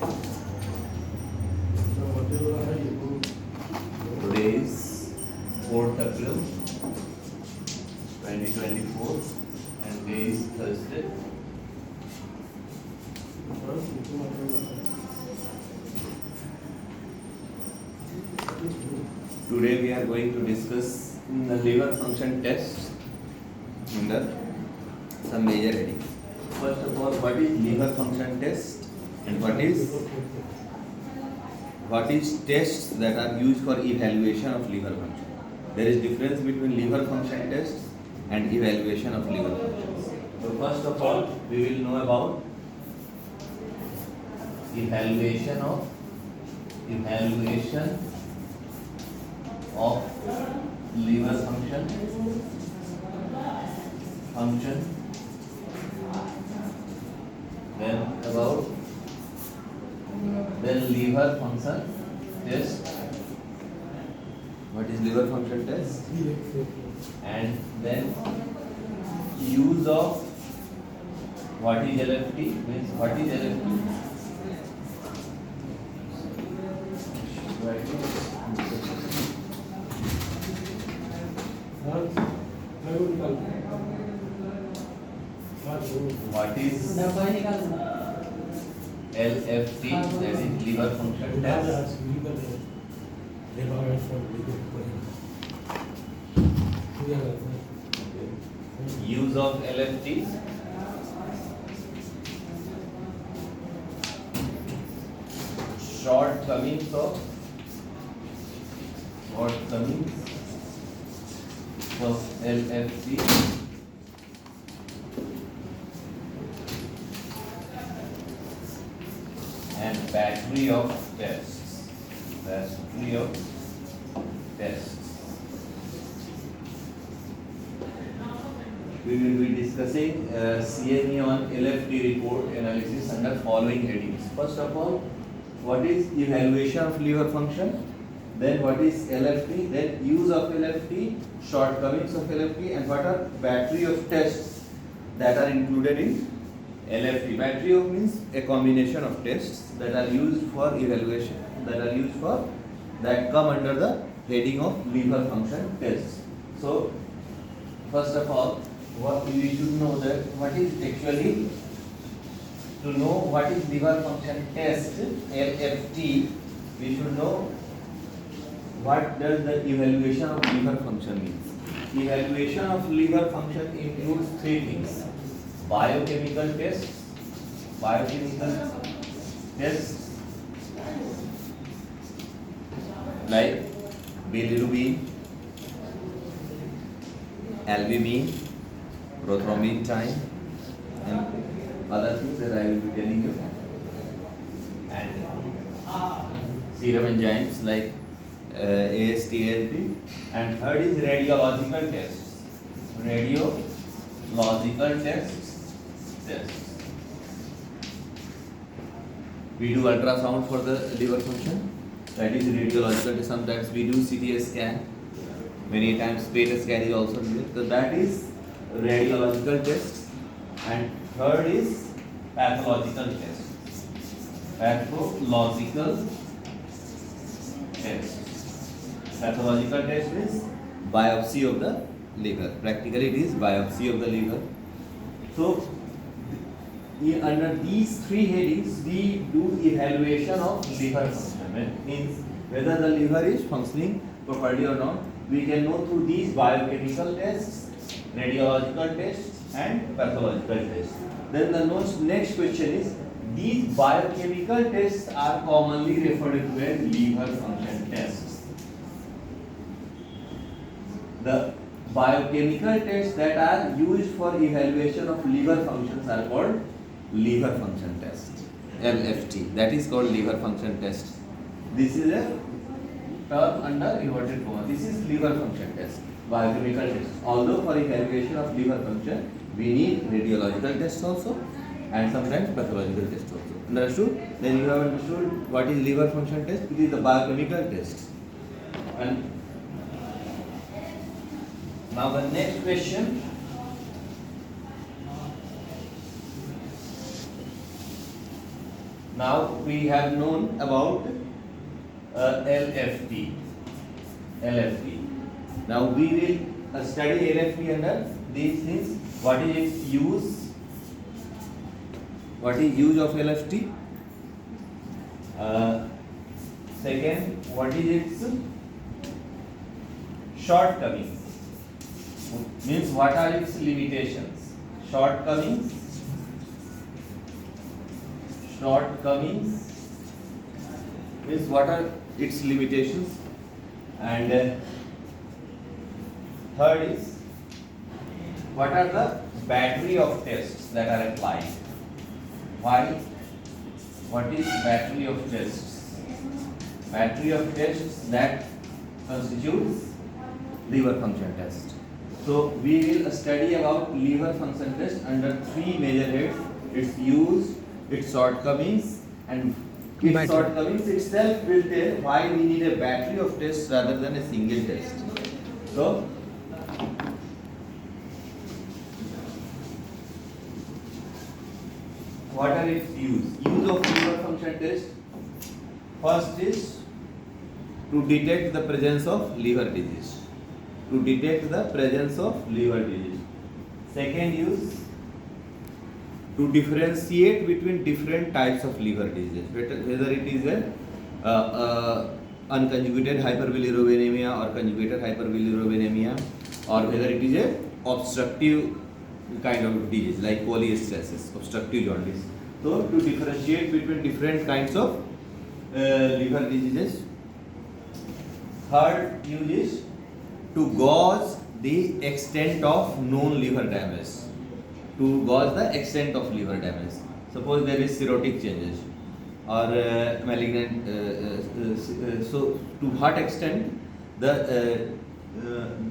Today is 4th April 2024 and day is Thursday. Today we are going to discuss the liver function test under some major headings. First of all, what is liver function test and what is tests that are used for evaluation of liver function. There is difference between liver function tests and evaluation of liver functions. So first of all, we will know about evaluation of liver function. Then liver function test. What is liver function test? And then use of what is LFT, means what is LFT? What is LFT, that is liver function test. Use of LFT. Shortcomings of LFT. And battery of tests. We will be discussing CME on LFT report analysis under following headings. First of all, what is evaluation of liver function? Then what is LFT? Then use of LFT, shortcomings of LFT, and what are battery of tests that are included in LFT. Battery of means a combination of tests that are used for evaluation, that come under the heading of liver function tests. So first of all, what we should know that what is actually, to know what is liver function test, LFT, we should know what does the evaluation of liver function means. Evaluation of liver function includes three things: biochemical tests like bilirubin, albumin, prothrombin time, and other things that I will be telling you, and serum enzymes like AST, ALT, and third is radiological tests. We do ultrasound for the liver function, that is radiological. Sometimes we do CT scan, many times PET scan is also needed. So that is radiological tests. And third is pathological test. Pathological test means biopsy of the liver. Practically it is biopsy of the liver. So under these three headings we do evaluation of liver function. It means whether the liver is functioning properly or not. We can know through these biochemical tests, radiological tests, and pathological tests. Then the next question is, these biochemical tests are commonly referred to as liver function tests. The biochemical tests that are used for evaluation of liver functions are called liver function test, LFT. That is called liver function test. This is a term under inverted comma. This is liver function test, biochemical test. Although for evaluation of liver function we need radiological tests also and sometimes pathological tests also. Understood? Then you have understood what is liver function test. It is the biochemical test. And now the next question. Now we have known about LFT. LFT. Now we will study LFT under these things. What is its use? What is use of LFT? Second, what is its shortcomings? Means what are its limitations? Shortcomings. Shortcomings means what are its limitations? And third is what are the battery of tests that are applied? Why? What is battery of tests? Battery of tests that constitutes liver function test. So we will study about liver function test under three major heads: its use, its shortcomings, and its shortcomings itself will tell why we need a battery of tests rather than a single test. So what are its use? Use of liver function test. First is to detect the presence of liver disease. To detect the presence of liver disease. Second use, to differentiate between different types of liver disease, whether it is a unconjugated hyperbilirubinemia or conjugated hyperbilirubinemia, or whether it is a obstructive kind of disease like cholestasis, obstructive jaundice. So to differentiate between different kinds of liver diseases. Third use is to gauge the extent of known liver damage. To gauge the extent of liver damage. Suppose there is cirrhotic changes or malignant. So to what extent there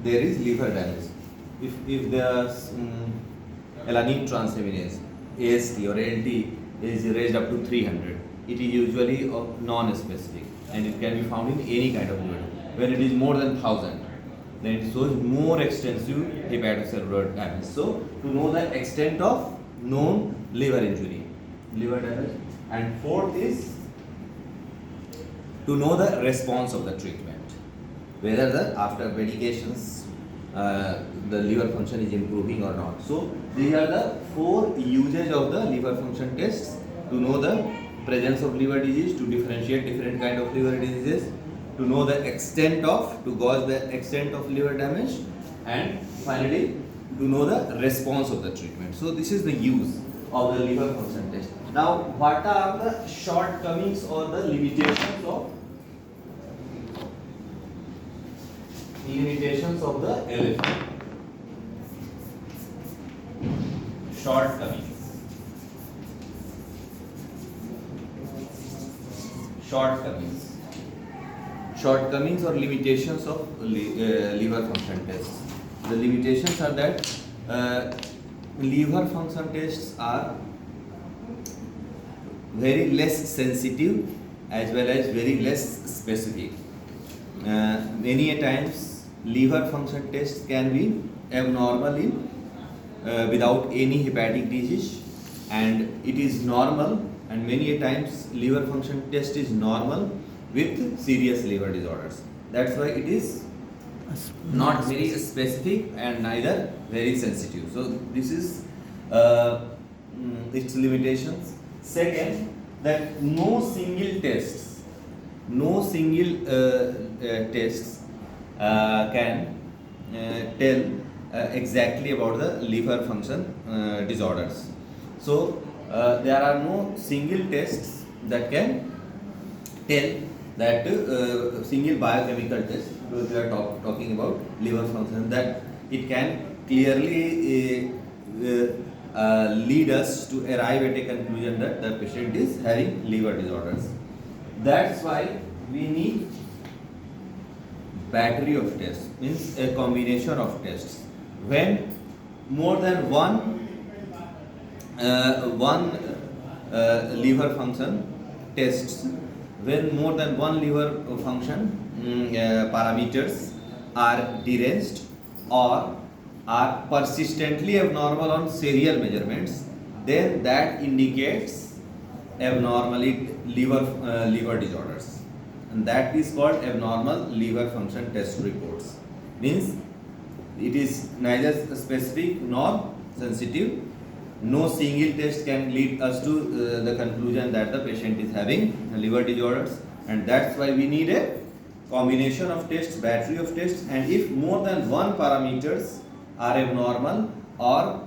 is liver damage? If the alanine transaminase AST or ALT is raised up to 300, it is usually non-specific and it can be found in any kind of liver. When it is more than 1000, then it shows more extensive hepatocellular damage. So to know the extent of known liver injury, liver damage. And fourth is to know the response of the treatment, whether the after medications the liver function is improving or not. So these are the four uses of the liver function tests: to know the presence of liver disease, to differentiate different kind of liver diseases, to know the extent of, to gauge the extent of liver damage, and finally to know the response of the treatment. So this is the use of the liver function test. Now what are the shortcomings or the limitations of the LFT? Shortcomings. Shortcomings or limitations of liver function tests. The limitations are that liver function tests are very less sensitive as well as very less specific. Many a times liver function tests can be abnormal in without any hepatic disease, and it is normal, and many a times liver function test is normal with serious liver disorders. That's why it is not very specific and neither very sensitive. So this is its limitations. Second, that no single tests can tell exactly about the liver function disorders. So there are no single tests that can tell that single biochemical test, because we are talking about liver function, that it can clearly lead us to arrive at a conclusion that the patient is having liver disorders. That's why we need battery of tests, means a combination of tests. When more than one liver function tests, when more than one liver function parameters are deranged or are persistently abnormal on serial measurements, then that indicates liver disorders, and that is called abnormal liver function test reports. Means it is neither specific nor sensitive. No single test can lead us to the conclusion that the patient is having liver disorders, and that's why we need a combination of tests, battery of tests, and if more than one parameters are abnormal or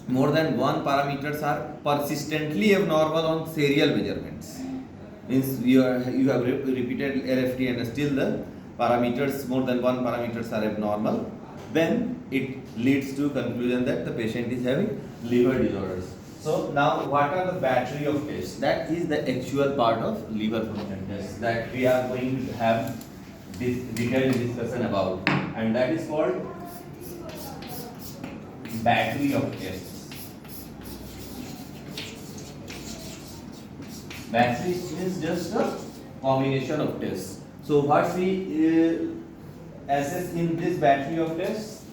more than one parameters are persistently abnormal on serial measurements, means you have repeated LFT and still the parameters, more than one parameters are abnormal, then it leads to conclusion that the patient is having liver disorders. So now what are the battery of tests? That is the actual part of liver function test that we are going to have this detailed discussion about, and that is called battery of tests. Battery means just a combination of tests. So what we assess in this battery of tests?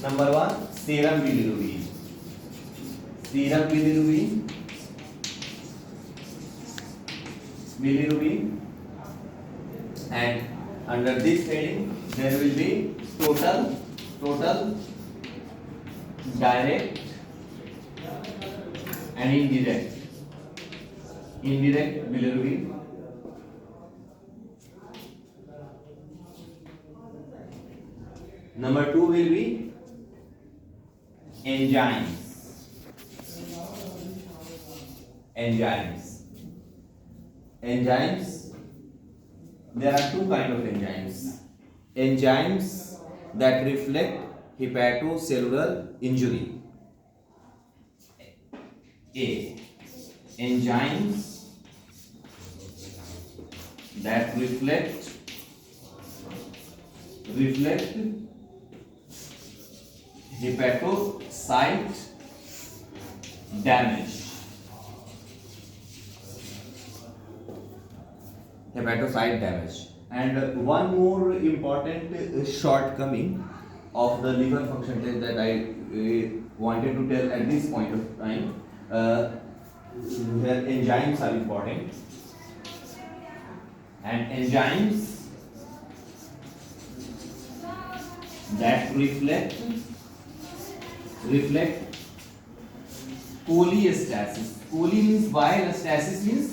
Number one, serum bilirubin. Serum bilirubin, and under this heading there will be total direct and indirect bilirubin. Number two will be enzymes. There are two kinds of enzymes. Enzymes that reflect hepatocellular injury. A. Enzymes that reflect hepatocyte damage. And one more important shortcoming of the liver function test that I wanted to tell at this point of time, where enzymes are important, and enzymes that reflect cholestasis. Chole means bile, stasis means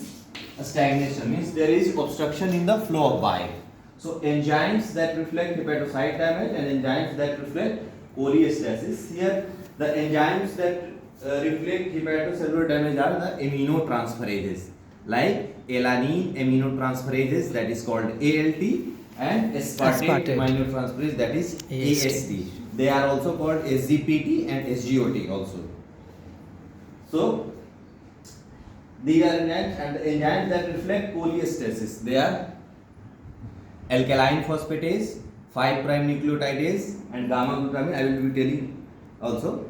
stagnation, means there is obstruction in the flow of bile. So enzymes that reflect hepatocyte damage and enzymes that reflect cholestasis. Here the enzymes that reflect hepatocellular damage are the aminotransferases, like alanine aminotransferases, that is called ALT, and aspartate aminotransferase, that is AST. They are also called SGPT and SGOT also. So these are enzymes, and the enzymes that reflect cholestasis, they are alkaline phosphatase, 5' nucleotidase, and gamma glutamine. I will be telling also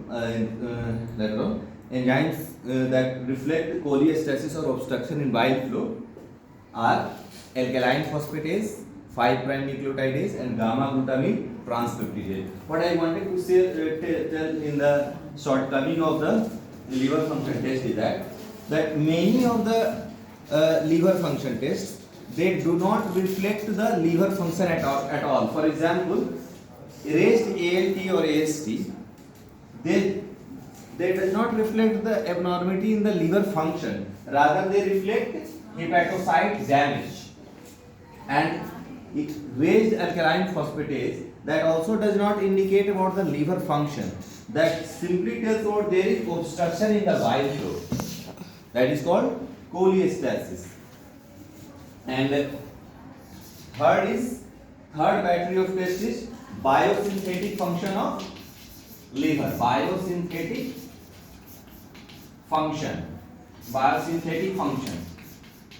later on. Enzymes that reflect cholestasis or obstruction in bile flow are alkaline phosphatase, 5' nucleotidase, and gamma glutamine transcriptase. What I wanted to say, tell in the shortcoming of the liver function test is that many of the liver function tests, they do not reflect the liver function at all. For example, raised ALT or AST, they does not reflect the abnormality in the liver function, rather they reflect hepatocyte damage. And raised alkaline phosphatase, that also does not indicate about the liver function, that simply tells about there is obstruction in the bile flow, that is called cholestasis. And third battery of tests is biosynthetic function of liver. Biosynthetic function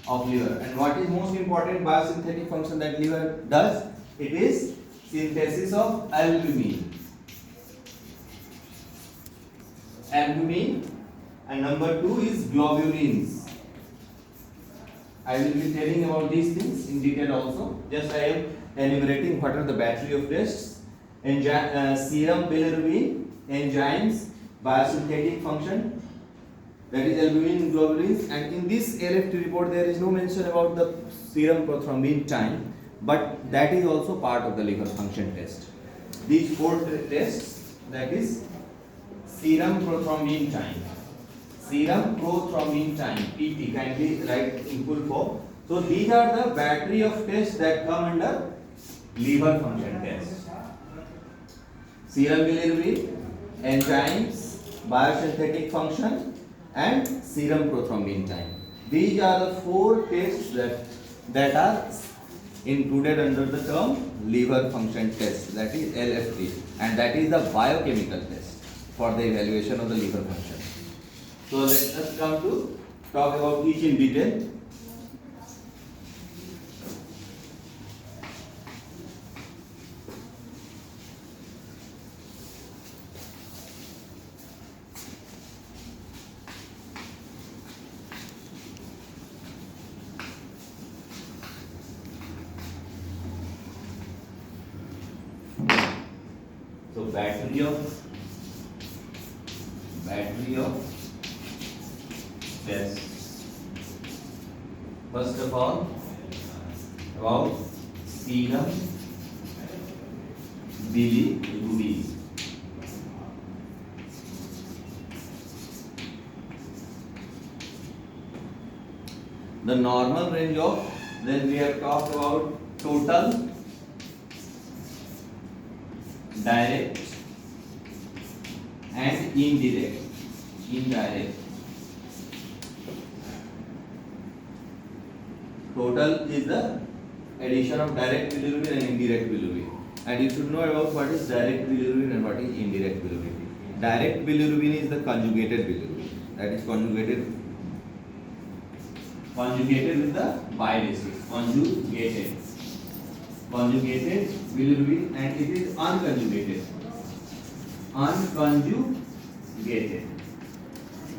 of liver. And what is most important biosynthetic function that liver does? It is synthesis of albumin. And number two is globulins. I will be telling about these things in detail also. Just I am enumerating what are the battery of tests. Serum bilirubin, enzymes, biosynthetic function, that is albumin globulins, and in this LFT report there is no mention about the serum prothrombin time, but that is also part of the liver function test. These four tests, that is serum prothrombin time, PT, kindly write in full form. So these are the battery of tests that come under liver function test. Serum bilirubin, enzymes, biosynthetic function, and serum prothrombin time. These are the four tests that are included under the term liver function test, that is LFT, and that is the biochemical test for the evaluation of the liver function. So let us come to talk about each in detail. So battery of tests. First of all, about serum bilirubin. The normal range of, then we have talked about total, direct and indirect. Total is the addition of direct bilirubin and indirect bilirubin, and you should know about what is direct bilirubin and what is indirect bilirubin. Direct bilirubin is the conjugated bilirubin, that is conjugated with the bile acids, conjugated bilirubin, and it is unconjugated.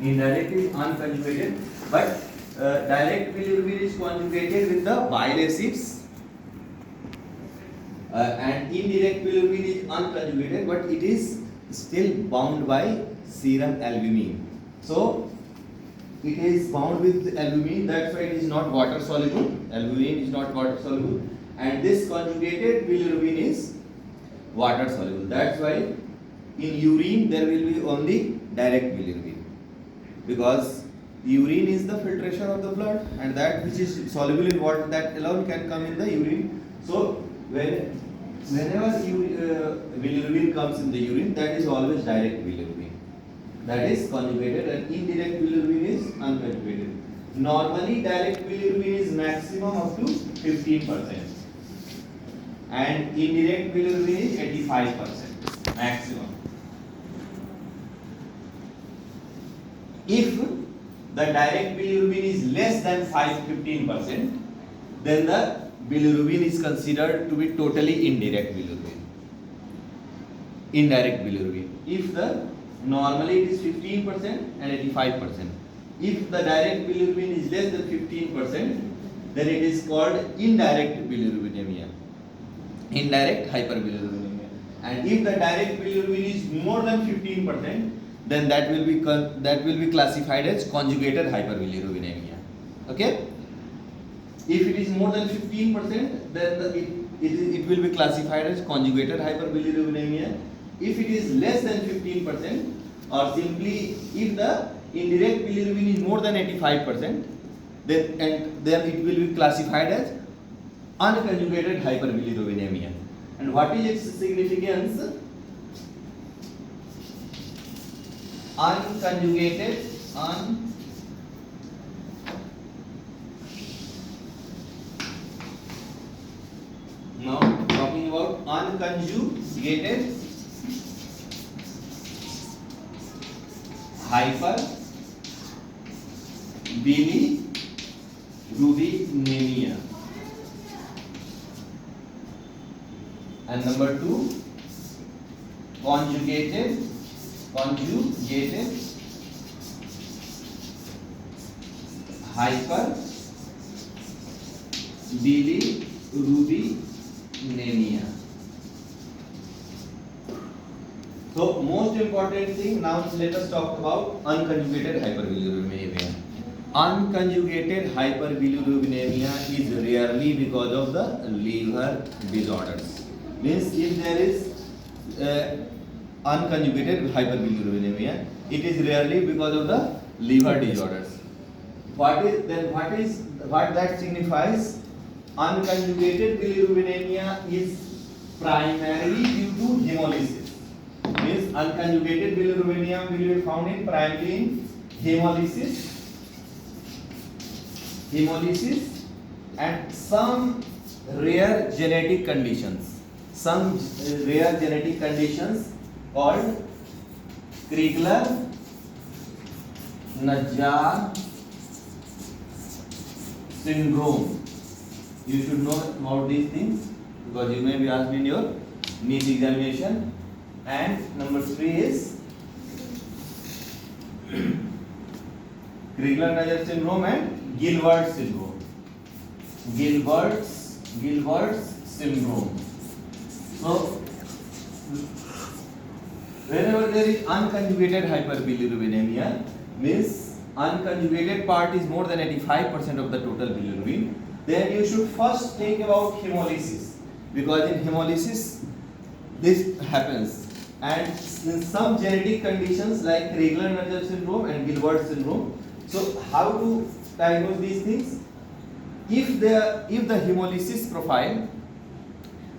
Indirect is unconjugated, but direct bilirubin is conjugated with the bile acids, and indirect bilirubin is unconjugated, but it is still bound by serum albumin. So it is bound with albumin, that's why it is not water soluble. Albumin is not water soluble, and this conjugated bilirubin is water soluble. That's why in urine there will be only direct bilirubin, because urine is the filtration of the blood, and that which is soluble in water, that alone can come in the urine. So whenever bilirubin comes in the urine, that is always direct bilirubin, that is conjugated, and indirect bilirubin is unconjugated. Normally direct bilirubin is maximum up to 15%, and indirect bilirubin is 85% maximum. If the direct bilirubin is less than 15%, then the bilirubin is considered to be totally indirect bilirubin. If the normally it is 15% and 85%. If the direct bilirubin is less than 15%, then it is called indirect bilirubinemia, indirect hyperbilirubinemia. And if the direct bilirubin is more than 15%, then that will be classified as conjugated hyperbilirubinemia. Okay? If it is more than 15%, then it will be classified as conjugated hyperbilirubinemia. If it is less than 15%, or simply if the indirect bilirubin is more than 85%, then it will be classified as unconjugated hyperbilirubinemia. And what is its significance? Unconjugated, now talking about unconjugated hyperbilirubinemia. And number 2, conjugated hyperbilirubinemia. So So most important thing now, let us talk about unconjugated hyperbilirubinemia. Unconjugated hyperbilirubinemia is rarely because of the liver disorders. Means if there is unconjugated hyperbilirubinemia, it is rarely because of the liver disorders. What that signifies? Unconjugated bilirubinemia is primarily due to hemolysis. Means unconjugated bilirubin will be found in primarily in hemolysis and some rare genetic conditions. Some rare genetic conditions called Crigler-Najjar syndrome. You should know about these things because you may be asked in your NEET examination. And number 3 is Crigler-Najjar syndrome and Gilbert syndrome. Gilbert's syndrome. So, whenever there is unconjugated hyperbilirubinemia, means unconjugated part is more than 85% of the total bilirubin, then you should first think about hemolysis, because in hemolysis this happens. And in some genetic conditions like Crigler-Najjar syndrome and Gilbert syndrome, so how to diagnose these things? If the hemolysis profile,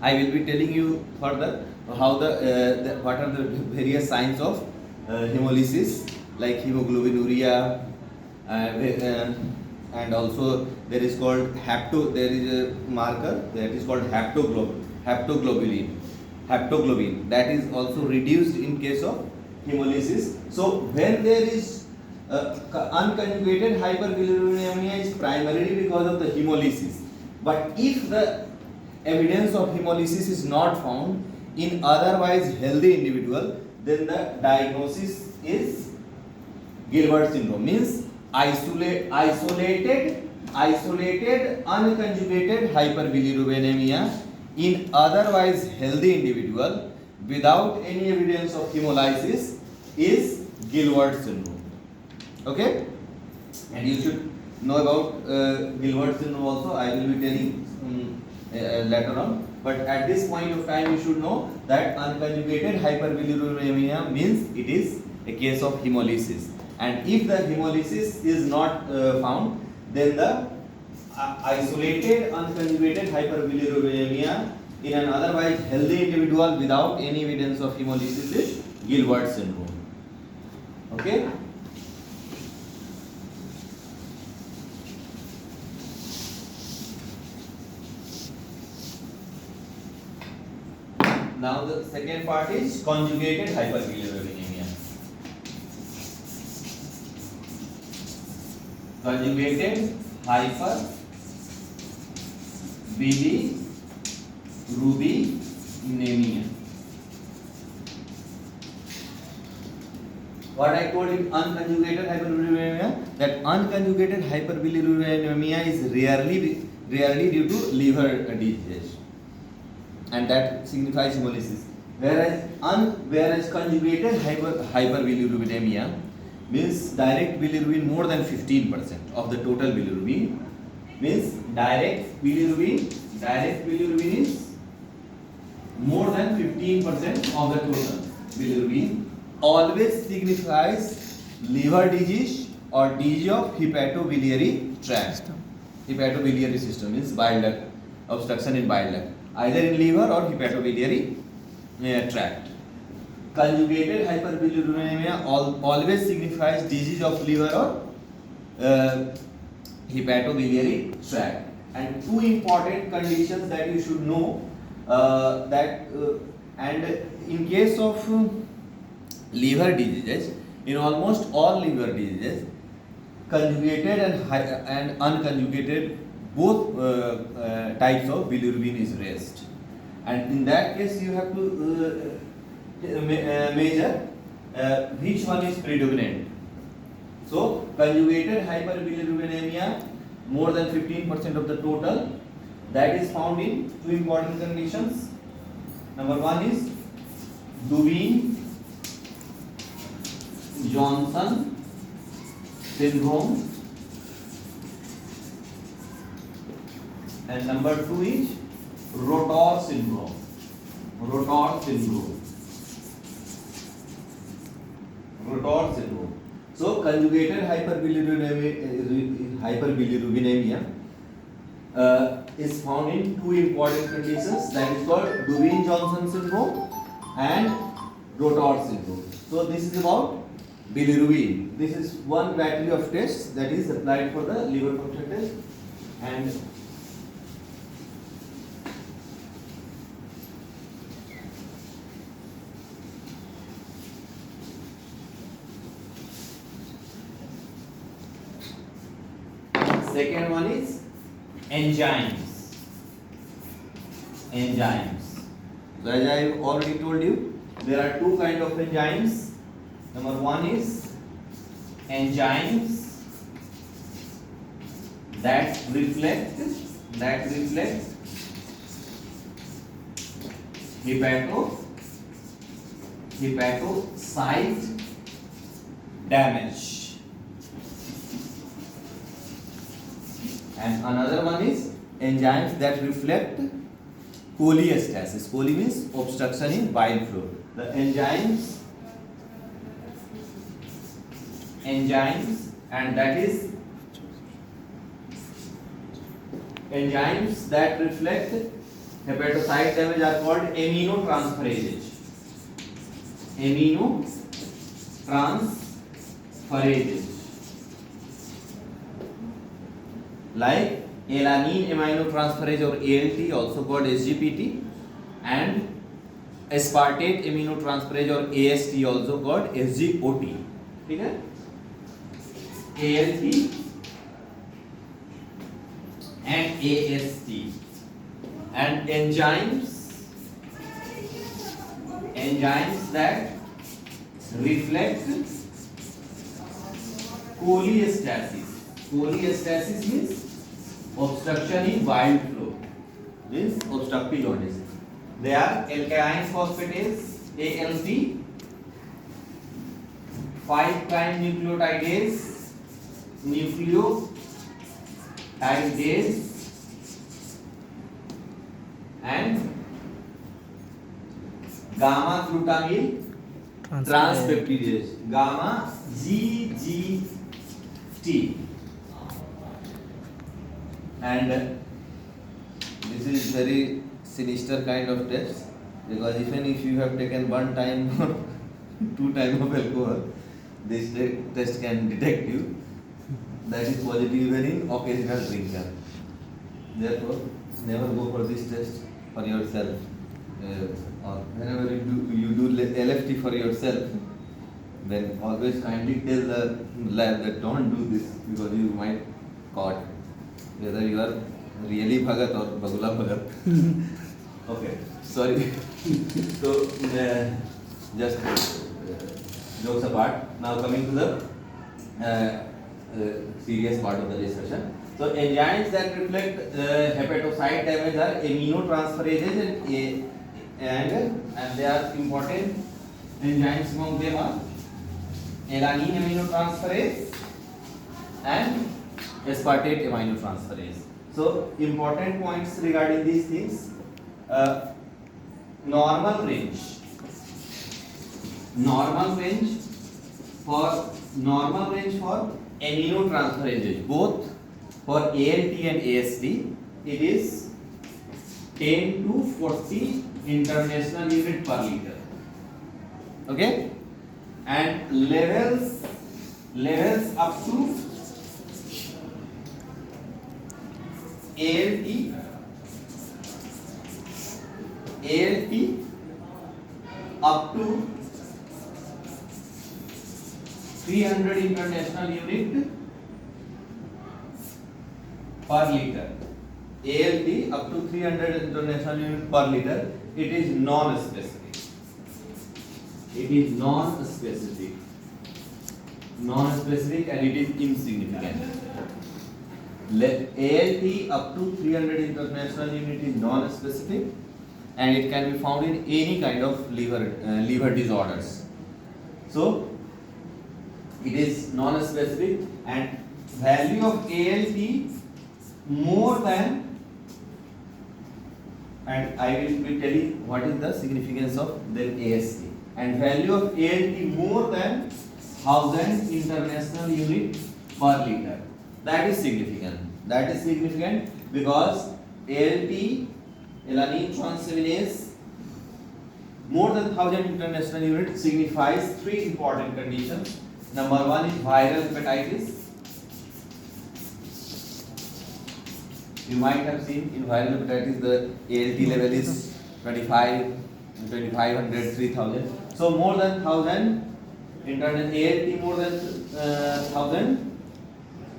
I will be telling you further how what are the various signs of hemolysis, like hemoglobinuria, and also there is called there is a marker that is called haptoglobin that is also reduced in case of hemolysis. So when there is unconjugated hyperbilirubinemia is primarily because of the hemolysis, but if the evidence of hemolysis is not found in otherwise healthy individual, then the diagnosis is Gilbert syndrome, means isolated unconjugated hyperbilirubinemia in otherwise healthy individual without any evidence of hemolysis is Gilbert syndrome. Okay, and you should know about Gilbert syndrome also. I will be telling later on. But at this point of time, you should know that unconjugated hyperbilirubinemia means it is a case of hemolysis. And if the hemolysis is not found, then the isolated unconjugated hyperbilirubinemia in an otherwise healthy individual without any evidence of hemolysis is Gilbert syndrome. Okay. Now the second part is conjugated hyperbilirubinemia. Conjugated hyperbilirubinemia. What I told in unconjugated hyperbilirubinemia, that unconjugated hyperbilirubinemia is rarely due to liver disease, and that signifies hemolysis. Whereas conjugated hyperbilirubinemia means direct bilirubin more than 15% of the total bilirubin. Means direct bilirubin is more than 15% of the total bilirubin. Always signifies liver disease or disease of hepatobiliary tract. Hepatobiliary system means bile duct, obstruction in bile duct, either in liver or hepatobiliary tract. Conjugated hyperbilirubinemia always signifies disease of liver or hepatobiliary tract. And two important conditions that you should know, and in case of liver diseases, in almost all liver diseases, conjugated and unconjugated both types of bilirubin is raised, and in that case you have to measure which one is predominant. So conjugated hyperbilirubinemia more than 15% of the total, that is found in two important conditions. Number one is Dubin Johnson syndrome, and number 2 is Rotor syndrome. Rotor syndrome. Rotor syndrome. So conjugated hyperbilirubinemia is found in two important conditions, that is called Dubin-Johnson syndrome and Rotor syndrome. So this is about bilirubin. This is one battery of tests that is applied for the liver function test, and second one is enzymes. Enzymes. So as I have already told you, there are two kind of enzymes. Number one is enzymes that reflect hepatocyte damage. And another one is enzymes that reflect cholestasis. Chole means obstruction in bile flow. The enzymes and that is enzymes that reflect hepatocyte damage are called aminotransferases. Aminotransferases. Like alanine aminotransferase or ALT, also called SGPT, and aspartate aminotransferase or AST, also called SGOT. ठीक है? ALT and AST, and enzymes that reflect cholestasis. Cholestasis means obstruction in bile flow, means obstructive jaundice. They are alkaline phosphatase ALP, 5' nucleotidase and gamma glutamyl transpeptidase, gamma GGT. And this is very sinister kind of test, because even if you have taken one time or 2 times of alcohol, this test can detect you. That is positive even in occasional drinker. Therefore, never go for this test for yourself, or whenever you do LFT for yourself, then always kindly tell the lab that don't do this, because you might caught whether you are really Bhagat or Bagula Bhagat. Okay, sorry. So just jokes apart. Now coming to the serious part of the discussion. So enzymes that reflect hepatocyte damage are aminotransferases, and they are important enzymes. Among them are alanine aminotransferase and aspartate aminotransferase. So important points regarding these things. Normal range for aminotransferases, both for ALT and AST, it is 10 to 40 international unit per liter. Okay, and levels up to ALT up to 300 international unit per liter. ALT up to 300 international unit per liter. It is non-specific. Non-specific, and it is insignificant. ALT up to 300 international unit is non-specific, and it can be found in any kind of liver disorders. So it is non-specific, and value of ALT more than, and I will be telling what is the significance of then AST, and value of ALT more than 1000 international unit per liter. That is significant. That is significant because ALT, alanine transaminase, more than 1000 international units signifies three important conditions. Number one is viral hepatitis. You might have seen in viral hepatitis the ALT level is 25, 2500, 3000. So more than 1000 internal ALT more than 1000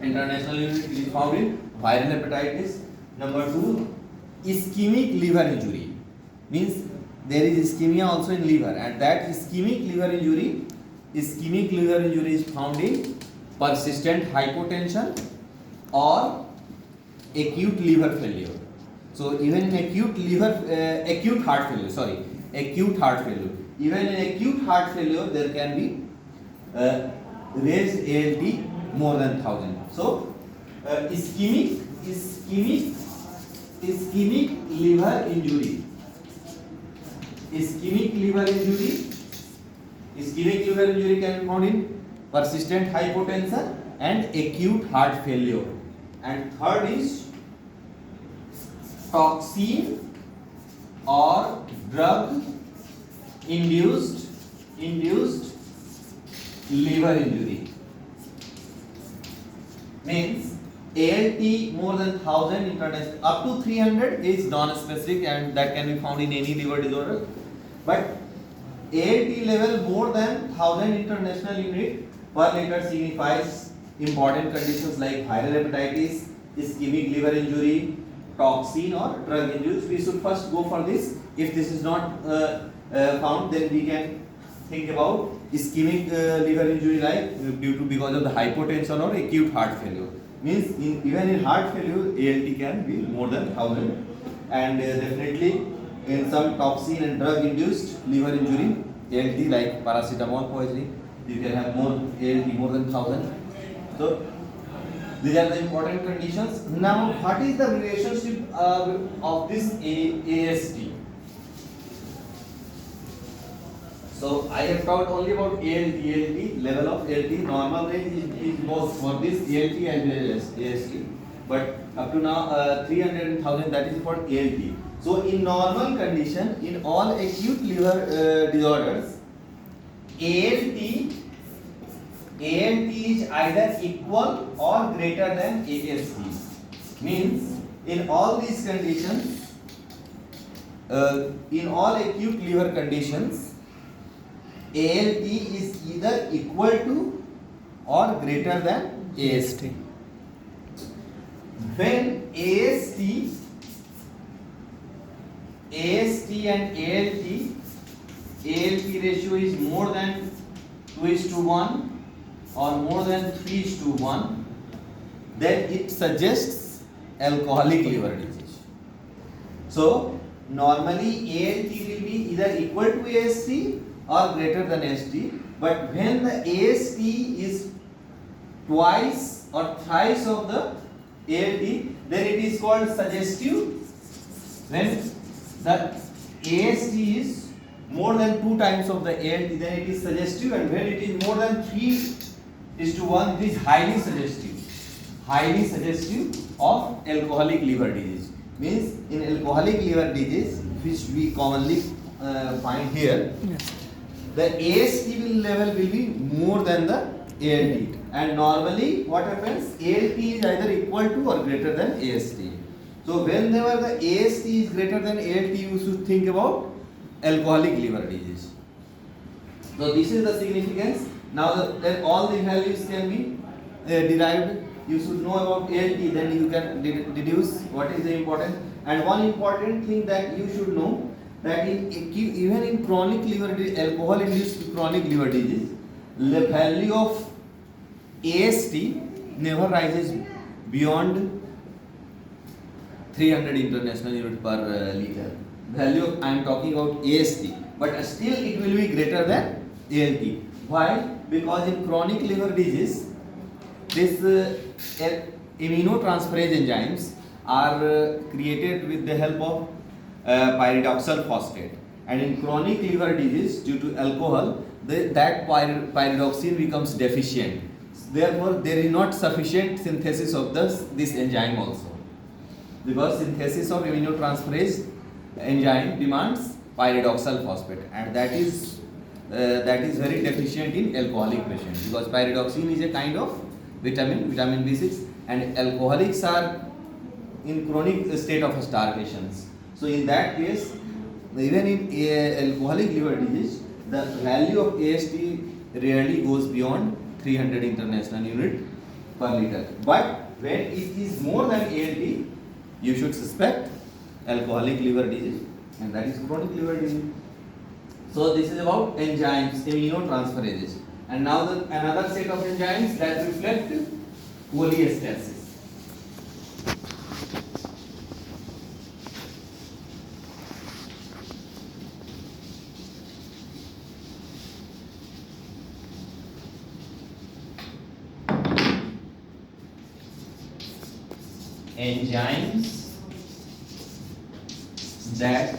international unit is found in viral hepatitis. Number two, ischemic liver injury, means there is ischemia also in liver, and that ischemic liver injury is found in persistent hypotension or acute liver failure. So even in acute heart failure, even in acute heart failure there can be raised ALT more than 1000. So ischemic liver injury. Ischemic liver injury can be found in persistent hypotension and acute heart failure. And third is toxin or drug induced liver injury. Means ALT more than 1000 international, up to 300 is non-specific and that can be found in any liver disorder. But ALT level more than 1000 international unit per liter signifies important conditions like viral hepatitis, ischemic liver injury, toxin or drug induced. We should first go for this. If this is not found, then we can think about ischemic liver injury like because of the hypotension or acute heart failure. Means even in heart failure, ALT can be more than 1000, and definitely in some toxin and drug induced liver injury, ALT like paracetamol poisoning, you can have more ALT more than 1000. So these are the important conditions. Now, what is the relationship of this AST? So I have talked only about ALT level of ALT. Normal range is both for this ALT as AST, but up to now 300 and 1000, that is for ALT. So in normal condition, in all acute liver disorders, ALT is either equal or greater than AST. Means in all these conditions, in all acute liver conditions, ALT is either equal to or greater than AST. When AST and ALT ratio is more than 2:1 or more than 3:1, then it suggests alcoholic liver disease. So normally ALT will be either equal to AST or greater than AST, but when the AST is twice or thrice of the ALT, then it is called suggestive. When the AST is more than 2 times of the ALT, then it is suggestive, and when it is more than 3:1, it is highly suggestive of alcoholic liver disease. Means in alcoholic liver disease, which we commonly find here, the AST level will be more than the ALT, and normally what happens, ALT is either equal to or greater than AST. So whenever the AST is greater than ALT, you should think about alcoholic liver disease. So this is the significance. Now then all the values can be derived. You should know about ALT, then you can deduce what is the important. And one important thing that you should know, that even in chronic liver disease, alcohol-induced chronic liver disease, the value of AST never rises beyond 300 international units per liter. Value of, I am talking about AST, but still it will be greater than ALT. Why? Because in chronic liver disease, this aminotransferase enzymes are created with the help of pyridoxal phosphate, and in chronic liver disease due to alcohol, that pyridoxine becomes deficient. Therefore, there is not sufficient synthesis of this enzyme also, because synthesis of aminotransferase enzyme demands pyridoxal phosphate, and that is very deficient in alcoholic patients, because pyridoxine is a kind of vitamin B6, and alcoholics are in chronic state of starvation. So in that case, even in alcoholic liver disease, the value of AST rarely goes beyond 300 international unit per liter. But when it is more than ALT, you should suspect alcoholic liver disease, and that is chronic liver disease. So this is about enzymes, aminotransferases. And now another set of enzymes that reflect cholestasis. Enzymes that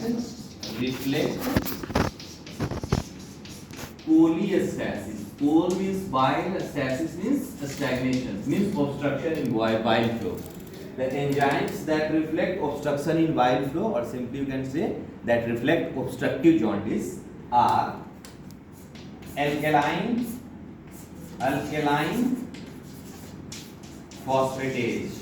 reflect cholestasis. Chol means bile, stasis means stagnation, means obstruction in bile flow. The enzymes that reflect obstruction in bile flow, or simply you can say that reflect obstructive jaundice, are alkaline phosphatase.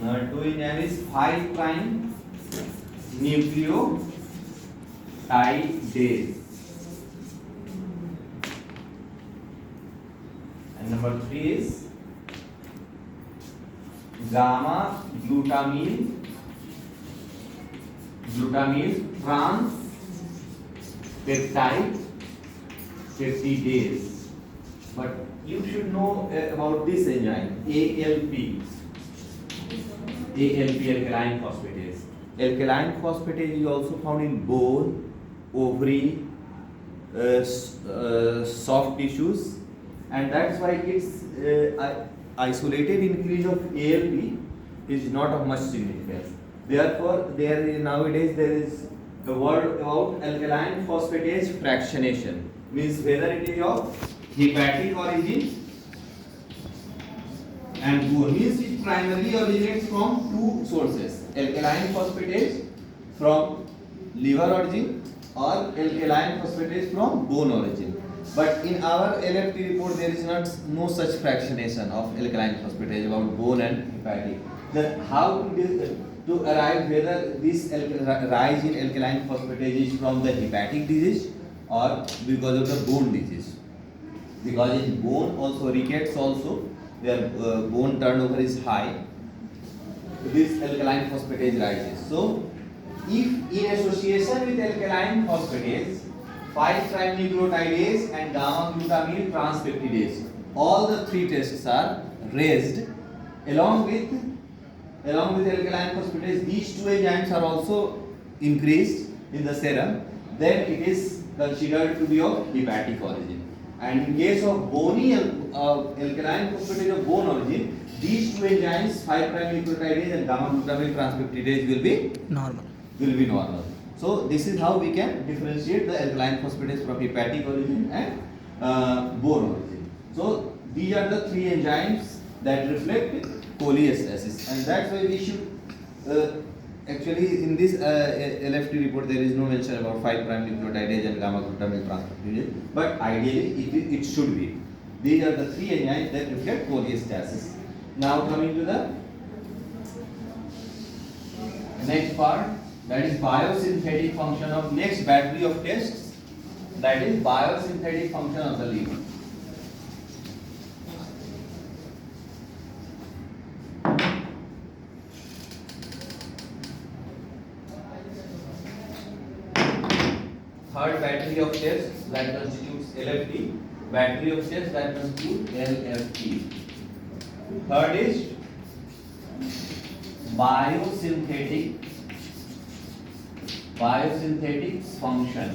Number 2 enzyme is 5' nucleotidase. And number 3 is gamma glutamyl transpeptidase. But you should know about this enzyme, ALP, alkaline phosphatase. Alkaline phosphatase is also found in bone, ovary, soft tissues, and that's why its isolated increase of ALP is not of much significance. Therefore, nowadays there is the word about alkaline phosphatase fractionation, means whether it is of hepatic origin and bone, means it primarily originates from two sources: alkaline phosphatase from liver origin or alkaline phosphatase from bone origin. But in our LFT report there is no such fractionation of alkaline phosphatase about bone and hepatic. Then how to arrive whether this rise in alkaline phosphatase is from the hepatic disease or because of the bone disease? Because in bone also, rickets also, their bone turnover is high, this alkaline phosphatase rises. So if in association with alkaline phosphatase, 5' nucleotidase and gamma glutamyl transpeptidase, all the three tests are raised along with alkaline phosphatase, these two enzymes are also increased in the serum, then it is considered to be of hepatic origin. And in case of bony alkaline phosphatase of bone origin, these two enzymes, 5' nucleotidase and gamma glutamyl transpeptidase, will be normal. So this is how we can differentiate the alkaline phosphatase from hepatic origin and bone origin. So these are the three enzymes that reflect cholestasis, and that's why we should actually in this LFT report there is no mention about 5' nucleotidase and gamma glutamyl transpeptidase, but ideally it should be. These are the three enzymes that reflect cholestasis. Now coming to the next part, that is biosynthetic function of next battery of tests, that is biosynthetic function of the liver. Third battery of tests that constitutes LFT, battery of tests that constitute LFT. Third is biosynthetic biosynthetic function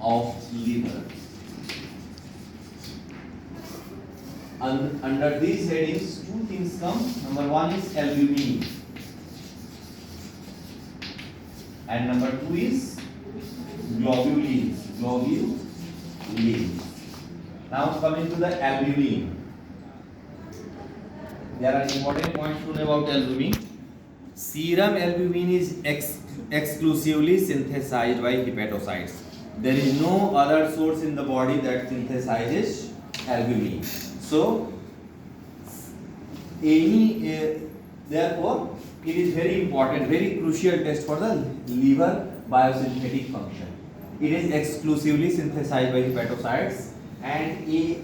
of liver. Under these headings, two things come. Number one is albumin, and number two is globulins. Globulins. Now coming to the albumin. There are important points to know about albumin. Serum albumin is exclusively synthesized by hepatocytes. There is no other source in the body that synthesizes albumin. So, therefore, it is very important, very crucial test for the liver biosynthetic function. It is exclusively synthesized by hepatocytes, and in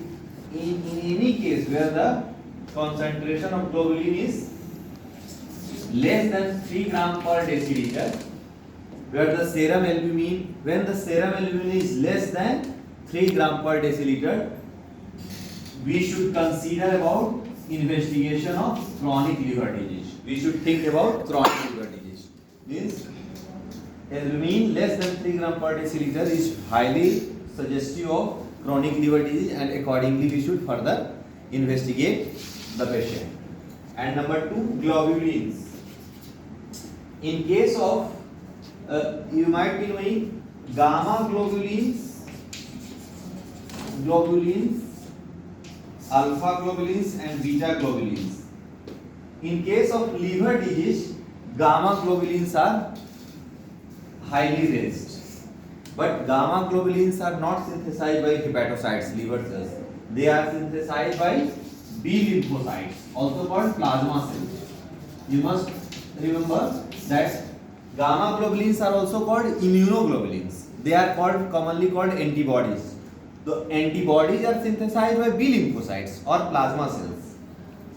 any case where the concentration of globulin is less than 3 gram per deciliter, where the serum albumin, when the serum albumin is less than 3 gram per deciliter, we should consider about investigation of chronic liver disease. We should think about chronic liver disease. Means albumin less than 3 gram per deciliter is highly suggestive of chronic liver disease, and accordingly we should further investigate the patient. And number two, globulins. In case of you might be knowing gamma globulins, alpha globulins and beta globulins. In case of liver disease, gamma globulins are highly raised, but gamma globulins are not synthesized by hepatocytes, liver cells. They are synthesized by B lymphocytes, also called plasma cells. You must remember that gamma globulins are also called immunoglobulins. They are commonly called antibodies. The antibodies are synthesized by B lymphocytes or plasma cells.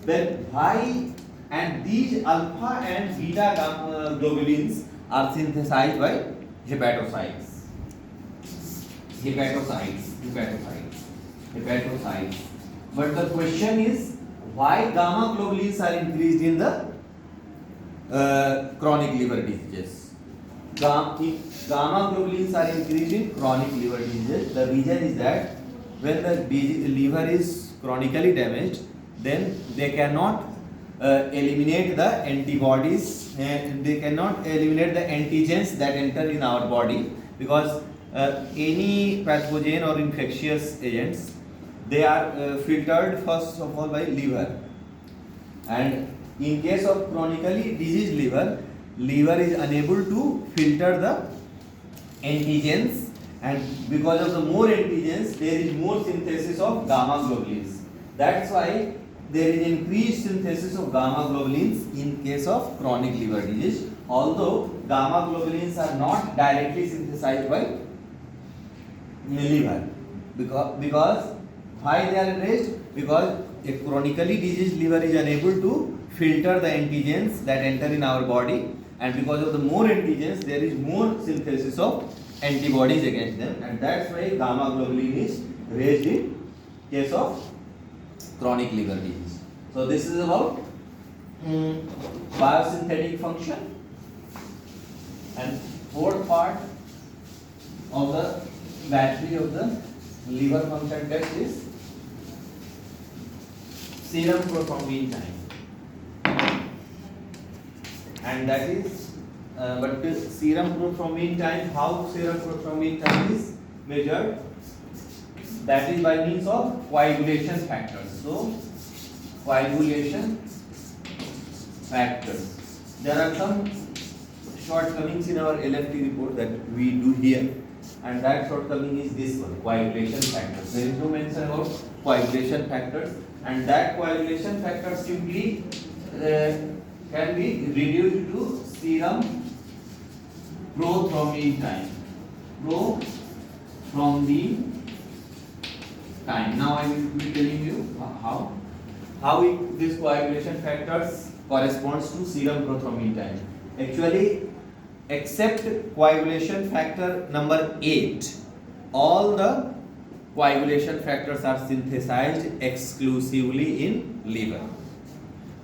Then why and these alpha and beta globulins are synthesized by hepatocytes. But the question is, why gamma globulins are increased in the chronic liver diseases? Gamma globulins are increased in chronic liver diseases. The reason is that when the liver is chronically damaged, then they cannot eliminate the antibodies, and they cannot eliminate the antigens that enter in our body, because any pathogen or infectious agents, they are filtered first of all by liver. And in case of chronically diseased liver is unable to filter the antigens, and because of the more antigens, there is more synthesis of gamma globulins. That's why there is increased synthesis of gamma globulins in case of chronic liver disease, although gamma globulins are not directly synthesized by liver. Because why they are raised? Because a chronically diseased liver is unable to filter the antigens that enter in our body, and because of the more antigens, there is more synthesis of antibodies against them, and that's why gamma globulin is raised in case of chronic liver disease. So this is about biosynthetic function. And fourth part of the battery of the liver function test is serum prothrombin time, and that is but serum prothrombin time, how serum prothrombin time is measured? That is by means of coagulation factors. So coagulation factors. There are some shortcomings in our LFT report that we do here, and that shortcoming is this one, coagulation factors. There is no mention about coagulation factors, and that coagulation factor simply can be reduced to serum prothrombin time. Prothrombin time. Now I will be telling you how this coagulation factors corresponds to serum prothrombin time. Actually, except coagulation factor number 8, all the coagulation factors are synthesized exclusively in liver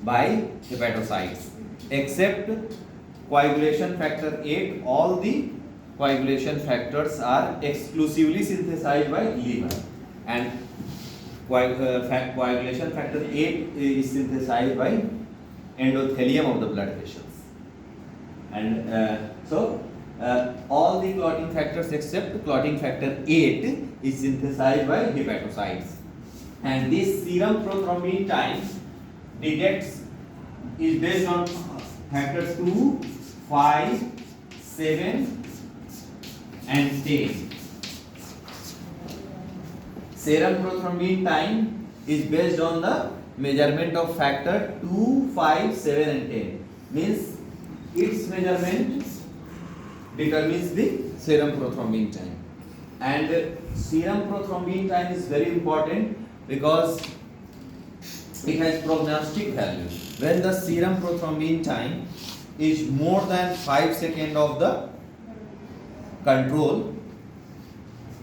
by hepatocytes, except coagulation factor 8, all the coagulation factors are exclusively synthesized by liver, and coagulation factor 8 is synthesized by endothelium of the blood vessels. And all the clotting factors except clotting factor 8 is synthesized by hepatocytes. And this serum prothrombin time detects is based on factors 2, 5, 7 and 10. Serum prothrombin time is based on the measurement of factor 2, 5, 7 and 10. Means its measurement determines the serum prothrombin time. And serum prothrombin time is very important because it has prognostic value. When the serum prothrombin time is more than 5 seconds of the control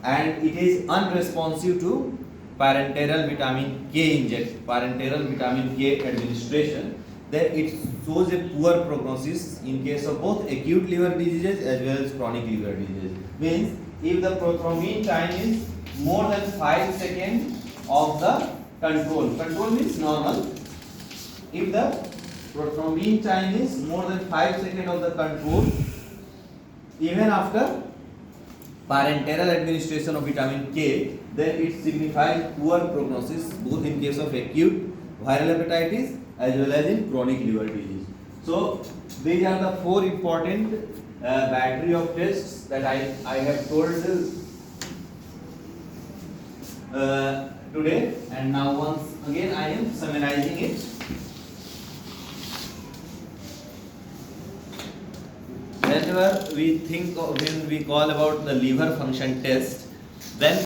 and it is unresponsive to parenteral vitamin K administration, then it shows a poor prognosis in case of both acute liver diseases as well as chronic liver diseases. Means if the prothrombin time is more than 5 seconds of the control means normal. If the prothrombin time is more than 5 seconds of the control, even after parenteral administration of vitamin K, then it signifies poor prognosis both in case of acute viral hepatitis as well as in chronic liver disease. So these are the 4 important battery of tests that I have told today, and now once again I am summarizing it. Whenever we think of, when we call about the liver function test, then